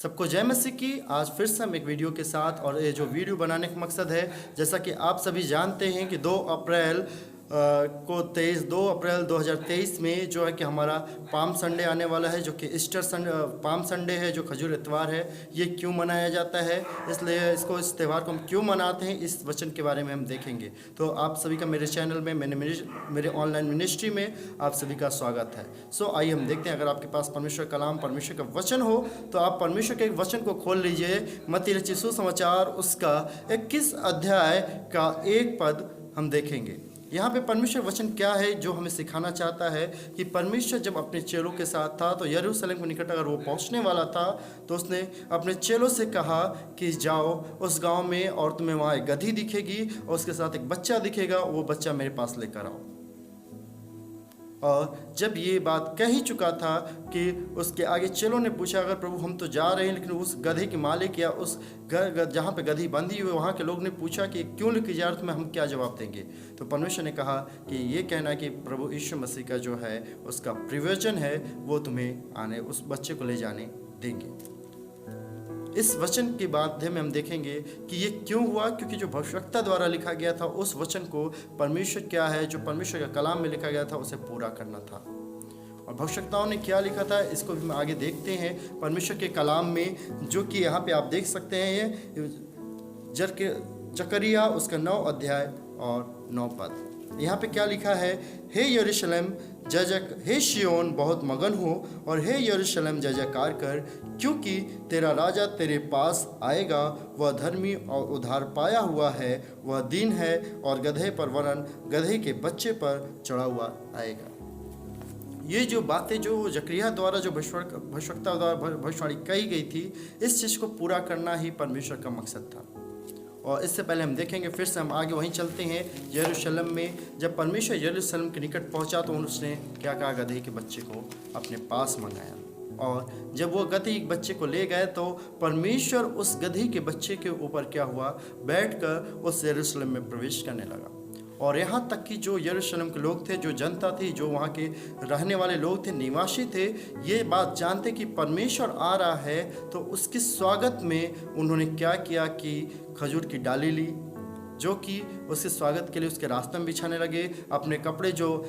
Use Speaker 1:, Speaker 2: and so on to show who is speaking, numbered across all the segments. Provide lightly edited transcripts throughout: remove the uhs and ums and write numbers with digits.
Speaker 1: सबको जय मसीह की। आज फिर से हम एक वीडियो के साथ, और ये जो वीडियो बनाने का मकसद है, जैसा कि आप सभी जानते हैं कि 2 अप्रैल 2023 में जो है कि हमारा पाम संडे आने वाला है, जो कि ईस्टर संडे, पाम संडे है, जो खजूर इतवार है। ये क्यों मनाया जाता है, इसलिए इस त्यौहार को हम क्यों मनाते हैं, इस वचन के बारे में हम देखेंगे। तो आप सभी का मेरे चैनल में, मेरे ऑनलाइन मिनिस्ट्री में आप सभी का स्वागत है। आइए हम देखते हैं। अगर आपके पास परमेश्वर कलाम, परमेश्वर का वचन हो, तो आप परमेश्वर के वचन को खोल लीजिए। मत्ती रचित सुसमाचार उसका 21 अध्याय का 1 पद हम देखेंगे। यहाँ पे परमेश्वर वचन क्या है जो हमें सिखाना चाहता है कि परमेश्वर जब अपने चेलों के साथ था, तो यरूशलेम के निकट अगर वो पहुँचने वाला था, तो उसने अपने चेलों से कहा कि जाओ उस गांव में, और तुम्हें वहाँ एक गधी दिखेगी और उसके साथ एक बच्चा दिखेगा, वो बच्चा मेरे पास लेकर आओ। और जब ये बात कह ही चुका था कि उसके आगे चेलों ने पूछा, अगर प्रभु हम तो जा रहे हैं, लेकिन उस गधे की मालिक या उस जहाँ पे गधी बंधी हुई वहाँ के लोग ने पूछा कि क्यों लेके जा रहे, तुम्हें हम क्या जवाब देंगे। तो परमेश्वर ने कहा कि ये कहना कि प्रभु यीशु मसीह का जो है उसका प्रिविजन है, वो तुम्हें आने उस बच्चे को ले जाने देंगे। इस वचन के माध्यम में हम देखेंगे कि ये क्यों हुआ, क्योंकि जो भविष्यवक्ता द्वारा लिखा गया था उस वचन को परमेश्वर क्या है, जो परमेश्वर का कलाम में लिखा गया था, उसे पूरा करना था। और भविष्यवक्ताओं ने क्या लिखा था, इसको भी हम आगे देखते हैं परमेश्वर के कलाम में, जो कि यहाँ पे आप देख सकते हैं। ये जकरिया उसका 9 अध्याय और 9 पद। यहाँ पे क्या लिखा है, हे यरूशलेम जय जय, हे शियोन बहुत मगन हो, और हे यरूशलेम जय जयकार कर, क्योंकि तेरा राजा तेरे पास आएगा। वह धर्मी और उद्धार पाया हुआ है, वह दीन है और गधे पर वरन गधे के बच्चे पर चढ़ा हुआ आएगा। ये जो बातें जो जकरिया द्वारा, जो भविष्यवक्ता द्वारा भविष्यवाणी कही गई थी, इस चीज़ को पूरा करना ही परमेश्वर का मकसद था। और इससे पहले हम देखेंगे, फिर से हम आगे वहीं चलते हैं। यरूशलेम में जब परमेश्वर यरूशलेम के निकट पहुंचा, तो उसने क्या कहा, गधे के बच्चे को अपने पास मंगाया। और जब वो गधे के बच्चे को ले गए, तो परमेश्वर उस गधे के बच्चे के ऊपर क्या हुआ, बैठकर उस यरूशलेम में प्रवेश करने लगा। और यहाँ तक कि जो यरूशलेम के लोग थे, जो जनता थी, जो वहाँ के रहने वाले लोग थे, निवासी थे, ये बात जानते कि परमेश्वर आ रहा है, तो उसके स्वागत में उन्होंने क्या किया कि खजूर की डाली ली, जो कि उसके स्वागत के लिए उसके रास्ते में बिछाने लगे। अपने कपड़े जो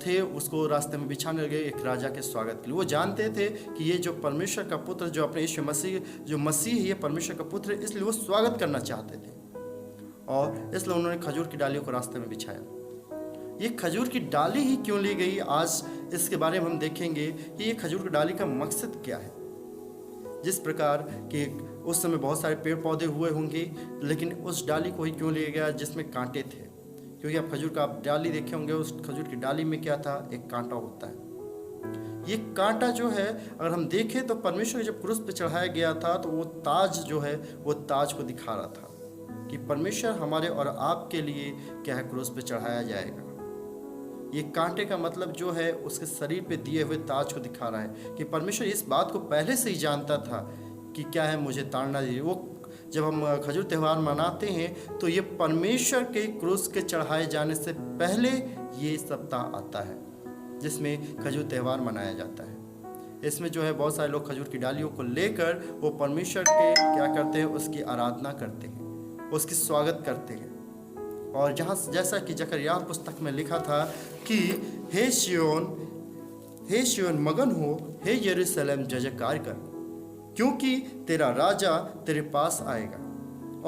Speaker 1: थे उसको रास्ते में बिछाने लगे, एक राजा के स्वागत के लिए। वो जानते थे कि ये जो परमेश्वर का पुत्र, जो अपने यीशु मसीह, जो मसीह है, ये परमेश्वर का पुत्र है, इसलिए वो स्वागत करना चाहते थे। और इसलिए उन्होंने खजूर की डालियों को रास्ते में बिछाया। ये खजूर की डाली ही क्यों ली गई, आज इसके बारे में हम देखेंगे कि ये खजूर की डाली का मकसद क्या है। जिस प्रकार कि उस समय बहुत सारे पेड़ पौधे हुए होंगे, लेकिन उस डाली को ही क्यों लिया गया जिसमें कांटे थे, क्योंकि आप खजूर का डाली देखे होंगे, उस खजूर की डाली में क्या था, एक कांटा होता है। ये कांटा जो है, अगर हम देखें तो परमेश्वर जब क्रूस पे चढ़ाया गया था, तो वो ताज जो है, वो ताज को दिखा रहा था कि परमेश्वर हमारे और आपके लिए क्या है, क्रूस पे चढ़ाया जाएगा। ये कांटे का मतलब जो है, उसके शरीर पे दिए हुए ताज को दिखा रहा है कि परमेश्वर इस बात को पहले से ही जानता था कि क्या है, मुझे ताड़ना दीजिए। वो जब हम खजूर त्यौहार मनाते हैं, तो ये परमेश्वर के क्रूस के चढ़ाए जाने से पहले ये सप्ताह आता है, जिसमें खजूर त्यौहार मनाया जाता है। इसमें जो है बहुत सारे लोग खजूर की डालियों को लेकर वो परमेश्वर के क्या करते हैं, उसकी आराधना करते हैं, उसकी स्वागत करते हैं। और जहाँ जैसा कि जकरिया पुस्तक में लिखा था कि हे शियोन मगन हो, हे यरूशलेम जय जयकार कर, क्योंकि तेरा राजा तेरे पास आएगा,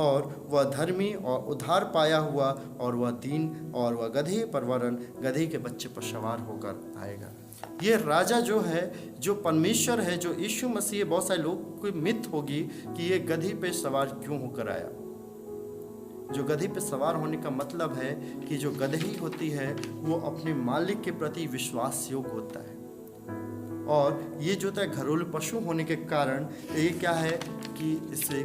Speaker 1: और वह धर्मी और उद्धार पाया हुआ, और वह दीन, और वह गधे पर वरन गधे के बच्चे पर सवार होकर आएगा। ये राजा जो है, जो परमेश्वर है, जो यीशु मसीह, बहुत सारे लोग को मिथ होगी कि ये गधे पे सवार क्यों होकर आया। जो गधे पे सवार होने का मतलब है कि जो गधे होती है, वो अपने मालिक के प्रति विश्वास योग्य होता है। और ये जो है घरेलू पशु होने के कारण ये क्या है कि इससे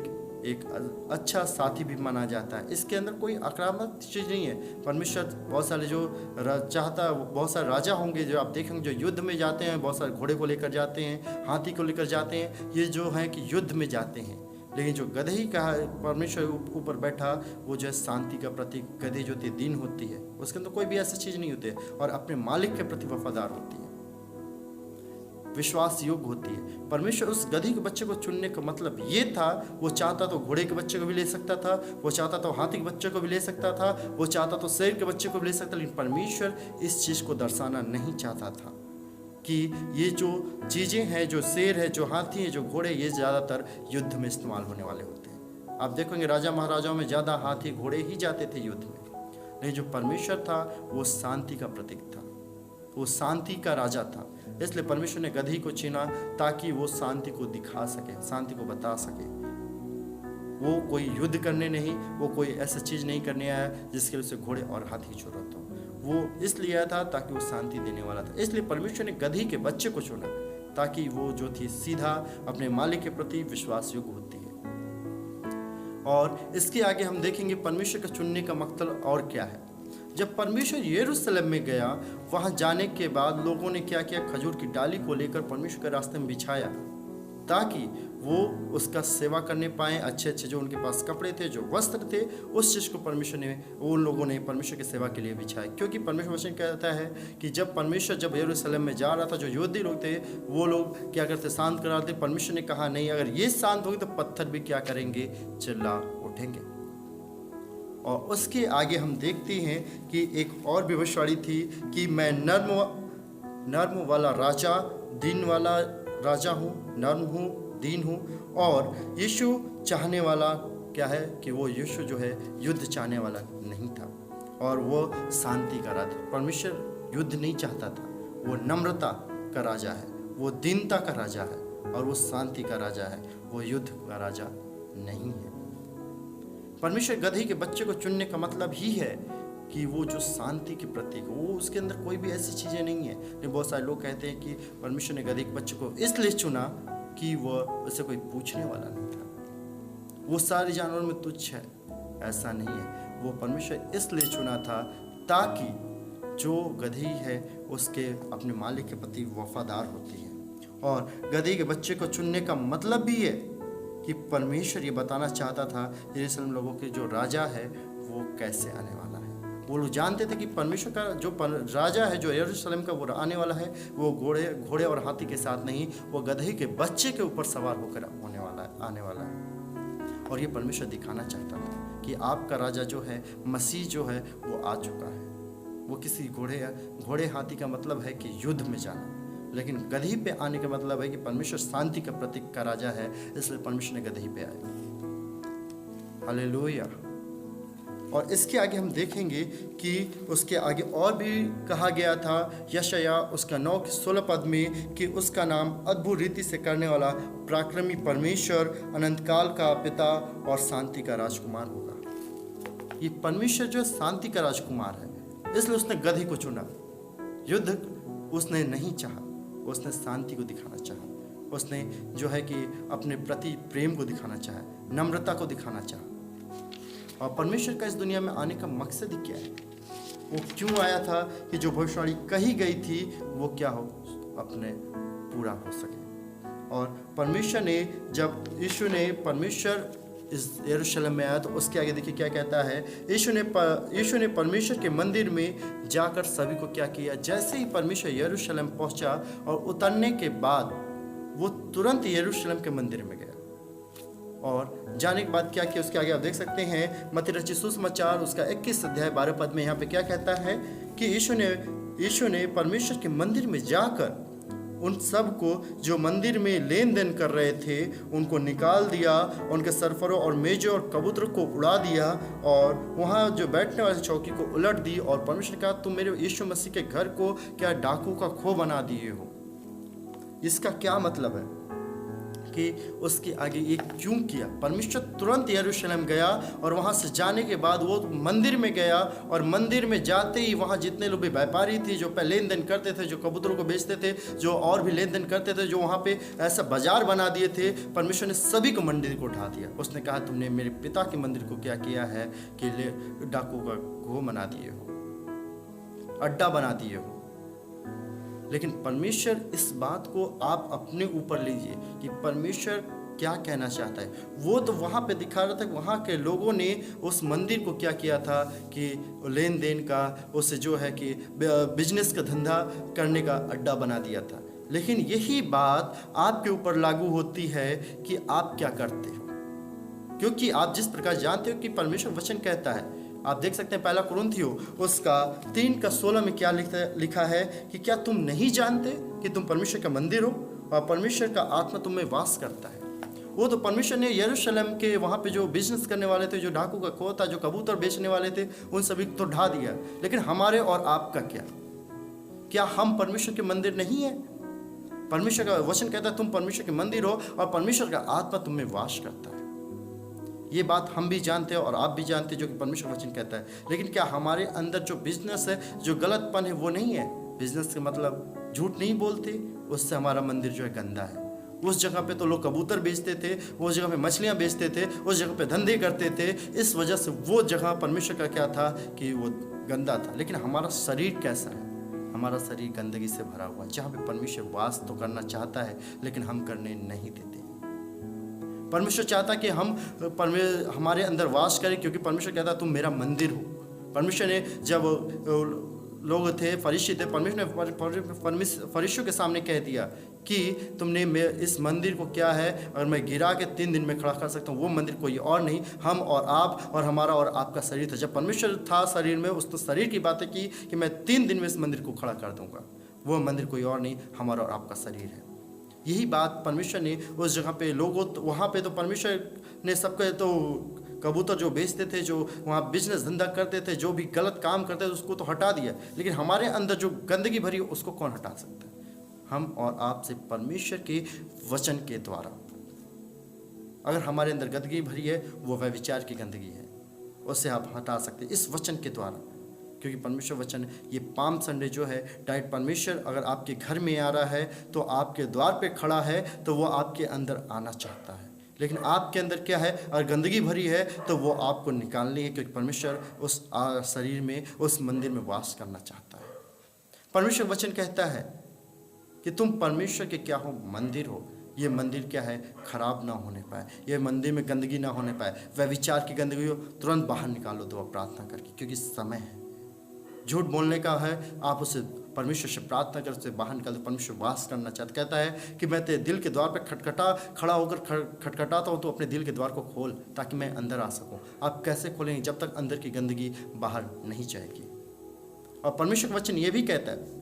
Speaker 1: एक अच्छा साथी भी माना जाता है। इसके अंदर कोई आक्रामक चीज़ नहीं है। परमेश्वर बहुत सारे जो चाहता, बहुत सारे राजा होंगे जो आप देखेंगे, जो युद्ध में जाते हैं, बहुत सारे घोड़े को लेकर जाते हैं, हाथी को लेकर जाते हैं, ये जो है कि युद्ध में जाते हैं। लेकिन जो गधे का परमेश्वर ऊपर बैठा, वो जो है शांति का प्रतीक, गधे जो होती दीन होती है, उसके अंदर कोई भी ऐसी चीज़ नहीं होती है, और अपने मालिक के प्रति वफादार होती है। विश्वास योग्य होती है। परमेश्वर उस गधी के बच्चे को चुनने का मतलब ये था, वो चाहता तो घोड़े के बच्चे को भी ले सकता था, वो चाहता तो हाथी के बच्चे को भी ले सकता था, वो चाहता तो शेर के बच्चे को भी ले सकता, लेकिन परमेश्वर इस चीज़ को दर्शाना नहीं चाहता था कि ये जो चीज़ें हैं, जो शेर है, जो हाथी है, जो घोड़े, ये ज़्यादातर युद्ध में इस्तेमाल होने वाले होते हैं। आप देखोगे राजा महाराजाओं में ज़्यादा हाथी घोड़े ही जाते थे युद्ध में, लेकिन जो परमेश्वर था वो शांति का प्रतीक था, वो शांति का राजा था। इसलिए परमेश्वर ने गधी को चुना ताकि वो शांति को दिखा सके, शांति को बता सके। वो कोई युद्ध करने नहीं, वो कोई ऐसा चीज़ नहीं करने आया जिसके लिए उसे घोड़े और हाथी की जरूरत हो। वो इसलिए आया था ताकि वो शांति देने वाला था। इसलिए परमेश्वर ने गधी के बच्चे को चुना ताकि वो जो थी सीधा अपने मालिक के प्रति विश्वास योग्य होती है। और इसके आगे हम देखेंगे परमेश्वर का चुनने का मकसद और क्या है। जब परमेश्वर यरूशलेम में गया, वहां जाने के बाद लोगों ने क्या किया, खजूर की डाली को लेकर परमेश्वर के रास्ते में बिछाया ताकि वो उसका सेवा करने पाए। अच्छे अच्छे जो उनके पास कपड़े थे, जो वस्त्र थे, उस चीज़ को परमेश्वर ने, उन लोगों ने परमेश्वर की सेवा के लिए बिछाया। क्योंकि परमेश्वर वचन कहता है कि जब परमेश्वर जब यरूशलेम में जा रहा था, जो योद्धी लोग थे वो लोग क्या करते, शांत कराते। परमेश्वर ने कहा नहीं, अगर ये शांत होगी तो पत्थर भी क्या करेंगे, चिल्ला उठेंगे। और उसके आगे हम देखते हैं कि एक और भविष्यवाणी थी कि मैं नर्म वाला राजा, दीन वाला राजा हूँ, नर्म हूँ, दीन हूँ। और यीशु चाहने वाला क्या है कि वो यीशु जो है युद्ध चाहने वाला नहीं था, और वो शांति का राजा। परमेश्वर युद्ध नहीं चाहता था, वो नम्रता का राजा है, वो दीनता का राजा है, और वो शांति का राजा है, वो युद्ध का राजा नहीं है। परमेश्वर गधी के बच्चे को चुनने का मतलब ही है कि वो जो शांति के प्रतीक, वो उसके अंदर कोई भी ऐसी चीज़ें नहीं है। लेकिन बहुत सारे लोग कहते हैं कि परमेश्वर ने गधी के बच्चे को इसलिए चुना कि वह उससे कोई पूछने वाला नहीं था, वो सारे जानवरों में तुच्छ है, ऐसा नहीं है। वो परमेश्वर इसलिए चुना था ताकि जो गधी है उसके अपने मालिक के प्रति वफादार होती है। और गधी के बच्चे को चुनने का मतलब भी है कि परमेश्वर ये बताना चाहता था यरूशलेम लोगों के जो राजा है वो कैसे आने वाला है। वो लोग जानते थे कि परमेश्वर का जो राजा है, जो यरूशलेम का वो आने वाला है, वो घोड़े और हाथी के साथ नहीं, वो गधे के बच्चे के ऊपर सवार होकर आने वाला है। और ये परमेश्वर दिखाना चाहता था कि आपका राजा जो है, मसीह जो है, वो आ चुका है। वो किसी घोड़े हाथी का मतलब है कि युद्ध में जाना, लेकिन गधी पे आने का मतलब है कि परमेश्वर शांति का प्रतीक का राजा है, इसलिए परमेश्वर ने गधी पे आया। हालेलुया। और इसके आगे हम देखेंगे कि उसके आगे और भी कहा गया था यशायाह उसका 9:16 पद में कि उसका नाम अद्भुत रीति से करने वाला, पराक्रमी परमेश्वर, अनंत काल का पिता और शांति का राजकुमार होगा। ये परमेश्वर जो शांति का राजकुमार है, इसलिए उसने गधी को चुना। युद्ध उसने नहीं चाहा, उसने शांति को दिखाना चाहा, उसने जो है कि अपने प्रति प्रेम को दिखाना चाहा, नम्रता को दिखाना चाहा। और परमेश्वर का इस दुनिया में आने का मकसद ही क्या है, वो क्यों आया था कि जो भविष्यवाणी कही गई थी वो क्या हो, अपने पूरा हो सके। और परमेश्वर ने, जब परमेश्वर इस यरूशलेम में आया तो उसके आगे देखिए क्या कहता है। यीशु ने परमेश्वर के मंदिर में जाकर सभी को क्या किया, जैसे ही परमेश्वर यरूशलेम पहुंचा और उतरने के बाद वो तुरंत यरूशलेम के मंदिर में गया। और जाने के बाद क्या किया, उसके आगे आप देख सकते हैं मत्ती रचित सुसमाचार उसका 21 अध्याय 12 पद में यहाँ पे क्या कहता है कि यीशु ने परमेश्वर के मंदिर में जाकर उन सब को जो मंदिर में लेन देन कर रहे थे उनको निकाल दिया, उनके सरफरों और मेजों और कबूतरों को उड़ा दिया, और वहाँ जो बैठने वाली चौकी को उलट दी। और परमेश्वर ने कहा तुम मेरे यीशु मसीह के घर को क्या डाकू का खो बना दिए हो। इसका क्या मतलब है कि उसके आगे ये क्यों किया। परमेश्वर तुरंत यरूशलेम गया और वहाँ से जाने के बाद वो मंदिर में गया, और मंदिर में जाते ही वहाँ जितने लोग भी व्यापारी थे, जो लेन देन करते थे, जो कबूतरों को बेचते थे, जो और भी लेन देन करते थे, जो वहाँ पे ऐसा बाजार बना दिए थे, परमेश्वर ने सभी को मंदिर को उठा दिया। उसने कहा तुमने मेरे पिता के मंदिर को क्या किया है कि डाकू का घो बना दिए हो, अड्डा बना दिए हो। लेकिन परमेश्वर इस बात को आप अपने ऊपर लीजिए कि परमेश्वर क्या कहना चाहता है। वो तो वहाँ पे दिखा रहा था, वहाँ के लोगों ने उस मंदिर को क्या किया था कि लेन देन का, उसे जो है कि बिजनेस का धंधा करने का अड्डा बना दिया था। लेकिन यही बात आपके ऊपर लागू होती है कि आप क्या करते हो, क्योंकि आप जिस प्रकार जानते हो कि परमेश्वर वचन कहता है। आप देख सकते हैं पहला कुरिन्थियों उसका 3:16 में क्या लिखा है कि क्या तुम नहीं जानते कि तुम परमेश्वर का मंदिर हो और परमेश्वर का आत्मा तुम में वास करता है। वो तो परमेश्वर ने यरूशलेम के वहाँ पे जो बिजनेस करने वाले थे, जो डाकू का खो था, जो कबूतर बेचने वाले थे, उन सभी को तो ढा दिया। लेकिन हमारे और आपका क्या हम परमेश्वर के मंदिर नहीं है? परमेश्वर का वचन कहता है तुम परमेश्वर के मंदिर हो और परमेश्वर का आत्मा तुम में वास करता है। ये बात हम भी जानते हैं और आप भी जानते हैं जो कि परमेश्वर वचन कहता है। लेकिन क्या हमारे अंदर जो बिजनेस है, जो गलतपन है, वो नहीं है? बिजनेस का मतलब झूठ नहीं बोलते, उससे हमारा मंदिर जो है गंदा है। उस जगह पे तो लोग कबूतर बेचते थे, उस जगह पे मछलियाँ बेचते थे, उस जगह पे धंधे करते थे। इस वजह से वो जगह परमेश्वर का क्या था कि वो गंदा था। लेकिन हमारा शरीर कैसा है? हमारा शरीर गंदगी से भरा हुआ है, जहाँ पे परमेश्वर वास तो करना चाहता है लेकिन हम करने नहीं देते। परमेश्वर चाहता कि हम हमारे अंदर वास करें, क्योंकि परमेश्वर कहता तुम मेरा मंदिर हो। परमेश्वर ने जब लोग थे, फरीसी थे, परमेश्वर ने फरीसियों के सामने कह दिया कि तुमने इस मंदिर को क्या है, अगर मैं गिरा के 3 दिन में खड़ा कर सकता हूँ, वो मंदिर कोई और नहीं, हम और आप और हमारा और आपका शरीर था। जब परमेश्वर था शरीर में, उस तो शरीर की बातें की कि मैं 3 दिन में इस मंदिर को खड़ा कर दूंगा। वो मंदिर कोई और नहीं, हमारा और आपका शरीर है। यही बात परमेश्वर ने उस जगह पे लोगों, वहाँ पे तो परमेश्वर ने सबके तो कबूतर जो बेचते थे, जो वहाँ बिजनेस धंधा करते थे, जो भी गलत काम करते थे, उसको तो हटा दिया। लेकिन हमारे अंदर जो गंदगी भरी है उसको कौन हटा सकता है? हम और आप से परमेश्वर के वचन के द्वारा। अगर हमारे अंदर गंदगी भरी है, वो व्यभिचार की गंदगी है, उससे आप हटा सकते हैं इस वचन के द्वारा। क्योंकि परमेश्वर वचन, ये पाम संडे जो है, डायरेक्ट परमेश्वर अगर आपके घर में आ रहा है तो आपके द्वार पे खड़ा है तो वो आपके अंदर आना चाहता है। लेकिन आपके अंदर क्या है? अगर गंदगी भरी है तो वो आपको निकालनी है, क्योंकि परमेश्वर उस शरीर में, उस मंदिर में वास करना चाहता है। परमेश्वर वचन कहता है कि तुम परमेश्वर के क्या हो? मंदिर हो। ये मंदिर क्या है? खराब ना होने पाए, ये मंदिर में गंदगी ना होने पाए। व्यभिचार की गंदगी हो, तुरंत बाहर निकालो दुआ प्रार्थना करके, क्योंकि समय है। झूठ बोलने का है, आप उसे परमेश्वर से प्रार्थना कर उसे बाहर निकाल दो। परमेश्वर वास करना चाहता, कहता है कि मैं तेरे दिल के द्वार पर खड़ा होकर खटखटाता हूँ, तो अपने दिल के द्वार को खोल ताकि मैं अंदर आ सकूँ। आप कैसे खोलेंगे? जब तक अंदर की गंदगी बाहर नहीं जाएगी। और परमेश्वर वचन ये भी कहता है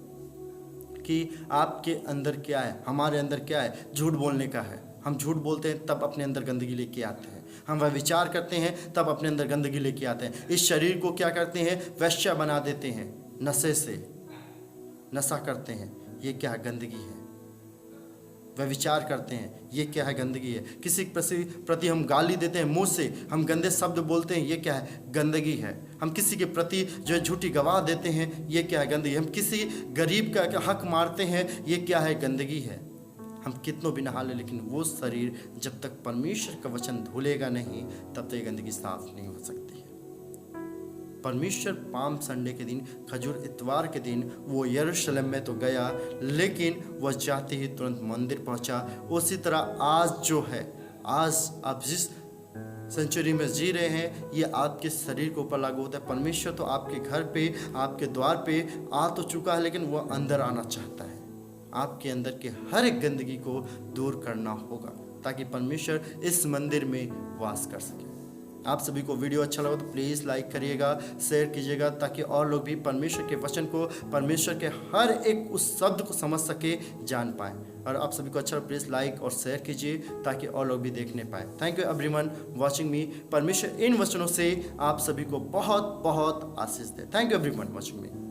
Speaker 1: कि आपके अंदर क्या है, हमारे अंदर क्या है? झूठ बोलने का है। हम झूठ बोलते हैं तब अपने अंदर गंदगी लेके आते हैं। हम वह विचार करते हैं तब अपने अंदर गंदगी लेके आते हैं। इस शरीर को क्या करते हैं? वैश्या बना देते हैं, नशे से नशा करते हैं। ये क्या है? गंदगी है। वह विचार करते हैं, ये क्या है? गंदगी है। किसी प्रति हम गाली देते हैं, मुंह से हम गंदे शब्द बोलते हैं, ये क्या है? गंदगी है। हम किसी के प्रति जो है झूठी गवाह देते हैं, ये क्या है? गंदगी। हम किसी गरीब का हक मारते हैं, ये क्या है? गंदगी है। हम कितनों भी नहा ले, लेकिन वो शरीर जब तक परमेश्वर का वचन धुलेगा नहीं, तब तक ये गंदगी साफ नहीं हो सकती है। परमेश्वर पाम संडे के दिन, खजूर इतवार के दिन, वो यरूशलेम में तो गया, लेकिन वह जाते ही तुरंत मंदिर पहुंचा। उसी तरह आज जो है, आज आप जिस सेंचुरी में जी रहे हैं, ये आपके शरीर के ऊपर लागू होता है। परमेश्वर तो आपके घर पे, आपके द्वार पे आ तो चुका है, लेकिन वह अंदर आना चाहता है। आपके अंदर के हर एक गंदगी को दूर करना होगा ताकि परमेश्वर इस मंदिर में वास कर सके। आप सभी को वीडियो अच्छा लगा तो प्लीज़ लाइक करिएगा, शेयर कीजिएगा, ताकि और लोग भी परमेश्वर के वचन को, परमेश्वर के हर एक उस शब्द को समझ सके, जान पाए। और आप सभी को अच्छा लगा प्लीज़ लाइक और शेयर कीजिए ताकि और लोग भी देखने पाए। Thank you everyone watching me. परमेश्वर इन वचनों से आप सभी को बहुत बहुत आशीष दे। Thank you everyone watching me.